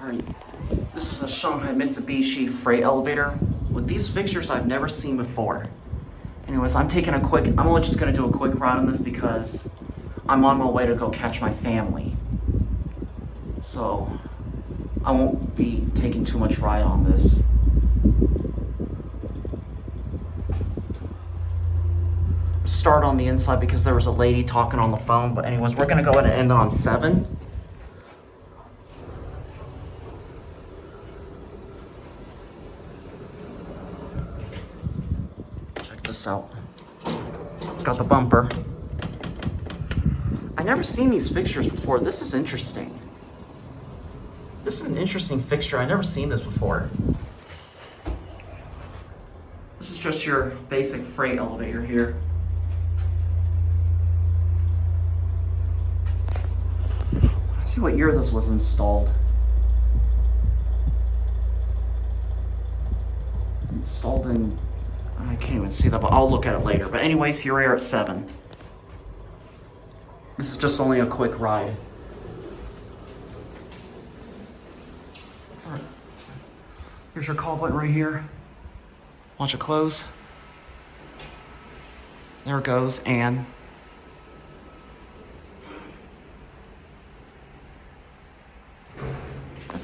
Alright, this is a Shanghai Mitsubishi freight elevator with these fixtures I've never seen before. Anyways, I'm only just gonna do a quick ride on this because I'm on my way to go catch my family. So, I won't be taking too much ride on this. Start on the inside because there was a lady talking on the phone, but anyways, we're gonna go ahead and end on 7. Check this out. It's got the bumper. I never seen these fixtures before. This is interesting. This is an interesting fixture. I've never seen this before. This is just your basic freight elevator here. Let's see what year this was installed. Installed in, I can't even see that, but I'll look at it later. But anyways, here we are at 7. This is just only a quick ride. Alright. Here's your call button right here. Watch it close. There it goes, and